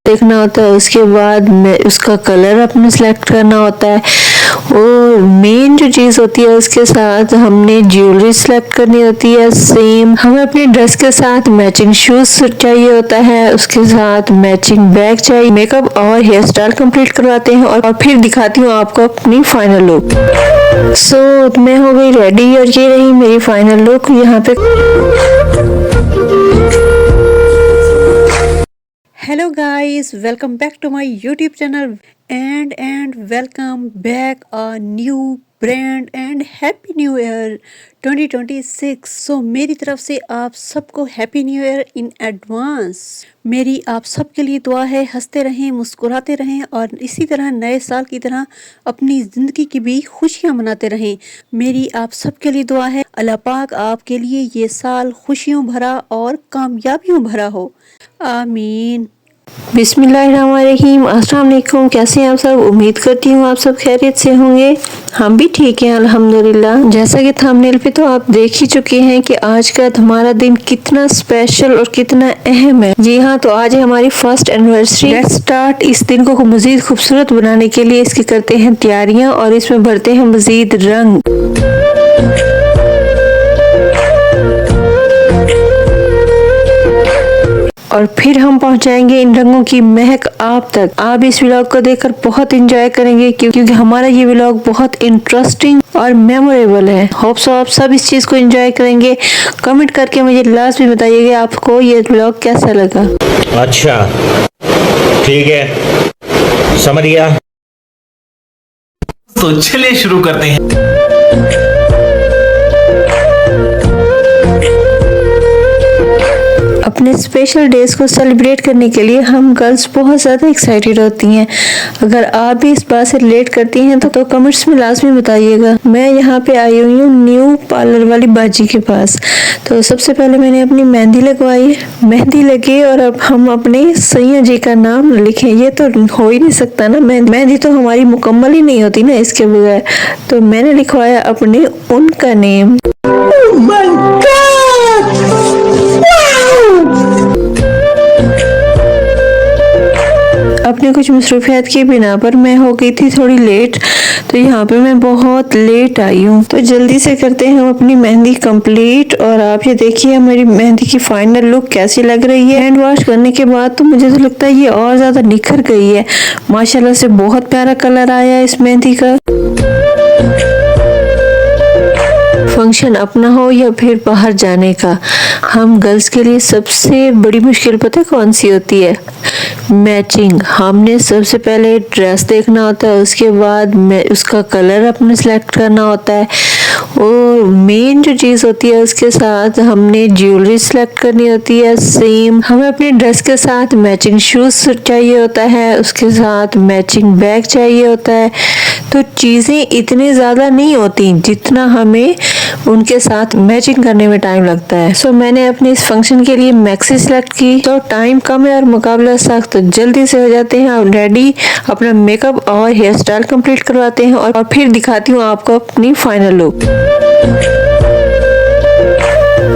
देखना होता है, उसके बाद उसका कलर अपने सेलेक्ट करना होता है और मेन जो चीज़ होती है उसके साथ हमने ज्वेलरी सेलेक्ट करनी होती है। सेम हमें अपनी ड्रेस के साथ मैचिंग शूज चाहिए होता है, उसके साथ मैचिंग बैग चाहिए। मेकअप और हेयर स्टाइल कंप्लीट करवाते हैं और फिर दिखाती हूँ आपको अपनी फाइनल लुक। सो मैं हो गई रेडी और ये रही मेरी फाइनल लुक। यहाँ पे Hello guys, welcome back to my YouTube channel and welcome back a new brand and happy new year 2026। So मेरी तरफ से आप सबको happy new year in advance. मेरी आप सबके लिए दुआ है हंसते रहें, मुस्कुराते रहें और इसी तरह नए साल की तरह अपनी ज़िंदगी की भी खुशियां मनाते रहें। मेरी आप सबके लिए दुआ है अल्लाह पाक आपके लिए ये साल खुशियों भरा और कामयाबियों भरा हो, आमीन। बिस्मिल्लाहिर्रहमानिर्रहीम। अस्सलाम वालेकुम। कैसे हैं आप सब? उम्मीद करती हूँ आप सब खैरियत से होंगे। हम भी ठीक हैं अल्हम्दुलिल्लाह। जैसा कि थंबनेल पे तो आप देख ही चुके हैं कि आज का हमारा दिन कितना स्पेशल और कितना अहम है। जी हाँ, तो आज है हमारी फर्स्ट एनिवर्सरी। Let's start. इस दिन को मजीद खूबसूरत बनाने के लिए इसकी करते हैं तैयारियां और इसमें भरते हैं मजीद रंग। और फिर हम पहुंचाएंगे इन रंगों की महक आप तक। आप इस व्लॉग को देखकर बहुत एंजॉय करेंगे क्योंकि हमारा ये व्लॉग बहुत इंटरेस्टिंग और मेमोरेबल है। होप सो आप सब इस चीज को एंजॉय करेंगे। कमेंट करके मुझे लास्ट में बताइएगा आपको ये व्लॉग कैसा लगा। अच्छा ठीक है, समझ गया। तो चलिए शुरू करते हैं। अपने स्पेशल डेज को सेलिब्रेट करने के लिए हम गर्ल्स बहुत ज़्यादा एक्साइटेड होती हैं। अगर आप भी इस बात से रिलेट करती हैं तो कमेंट्स में लाजमी बताइएगा। मैं यहाँ पे आई हुई हूँ न्यू पार्लर वाली बाजी के पास। तो सबसे पहले मैंने अपनी मेहंदी लगवाई। मेहंदी लगी और अब हम अपने सैया जी का नाम लिखें। ये तो हो ही नहीं सकता ना, मेहंदी तो हमारी मुकम्मल ही नहीं होती ना इसके बगैर। तो मैंने लिखवाया अपने उनका नेम। अपने कुछ मसरूफियात की बिना पर मैं हो गई थी थोड़ी लेट, तो यहाँ पे मैं बहुत लेट आई हूँ। तो जल्दी से करते हैं हम अपनी मेहंदी कंप्लीट। और आप ये देखिए मेरी मेहंदी की फाइनल लुक कैसी लग रही है। हैंड वॉश करने के बाद तो मुझे तो लगता है ये और ज्यादा निखर गई है। माशाल्लाह से बहुत प्यारा कलर आया है इस मेहंदी का। फंक्शन अपना हो या फिर बाहर जाने का, हम गर्ल्स के लिए सबसे बड़ी मुश्किल पता है कौन सी होती है? मैचिंग। हमने सबसे पहले ड्रेस देखना होता है, उसके बाद उसका कलर अपने सेलेक्ट करना होता है और मेन जो चीज़ होती है उसके साथ हमने ज्वेलरी सेलेक्ट करनी होती है। सेम हमें अपनी ड्रेस के साथ मैचिंग शूज चाहिए होता है, उसके साथ मैचिंग बैग चाहिए होता है। तो चीज़ें इतनी ज़्यादा नहीं होती जितना हमें उनके साथ मैचिंग करने में टाइम लगता है। सो मैंने अपने इस फंक्शन के लिए मैक्सी सेलेक्ट की। तो टाइम कम है और मुकाबला सख्त, तो जल्दी से हो जाते हैं और रेडी। अपना मेकअप और हेयर स्टाइल कंप्लीट करवाते हैं और फिर दिखाती हूँ आपको अपनी फाइनल लुक।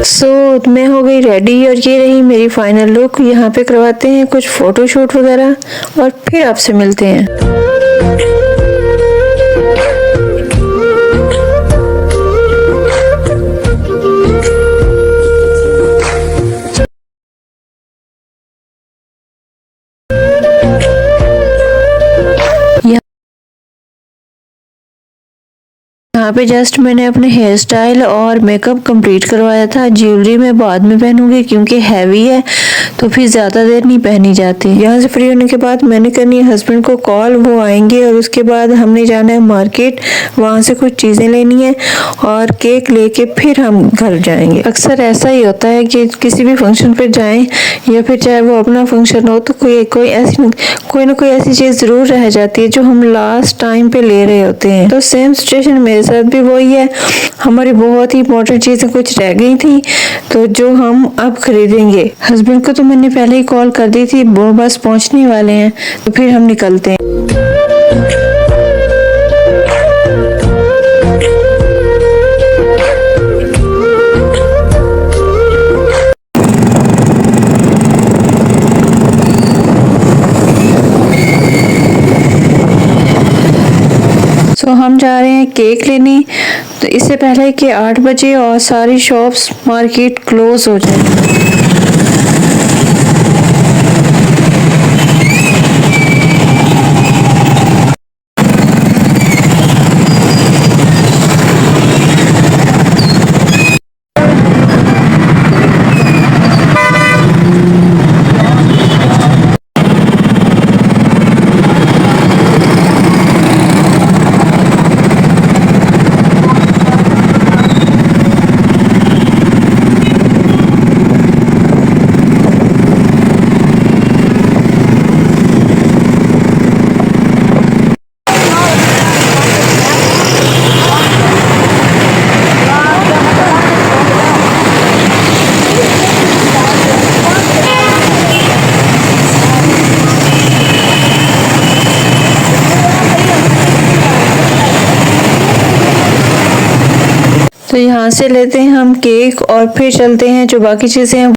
सो मैं हो गई रेडी और ये रही मेरी फाइनल लुक। यहाँ पे करवाते हैं कुछ फोटोशूट वगैरह और फिर आपसे मिलते हैं। यहाँ पे जस्ट मैंने अपने हेयर स्टाइल और मेकअप कंप्लीट करवाया था। ज्वेलरी मैं बाद में पहनूंगी क्योंकि हैवी है तो फिर ज़्यादा देर नहीं पहनी जाती। यहाँ से फ्री होने के बाद मैंने करनी है हस्बैंड को कॉल, वो आएंगे और उसके बाद हमने जाना है मार्केट, वहाँ से कुछ चीज़ें लेनी है और केक लेके फिर हम घर जाएंगे। अक्सर ऐसा ही होता है कि किसी भी फंक्शन पर जाएँ या फिर चाहे वो अपना फंक्शन हो तो कोई ना कोई ऐसी चीज़ ज़रूर रह जाती है जो हम लास्ट टाइम पे ले रहे होते हैं। तो सेम सिचुएशन मेरे साथ भी वही है। हमारी बहुत ही इंपॉर्टेंट चीज़ें कुछ रह गई थी तो जो हम अब खरीदेंगे। हस्बैंड को तो मैंने पहले ही कॉल कर दी थी, वो बस पहुंचने वाले हैं तो फिर हम निकलते हैं। सो हम जा रहे हैं केक लेने, तो इससे पहले कि 8 बजे और सारी शॉप्स मार्केट क्लोज हो जाए। तो यहाँ से लेते हैं हम केक और फिर चलते हैं जो बाकी चीज़ें हैं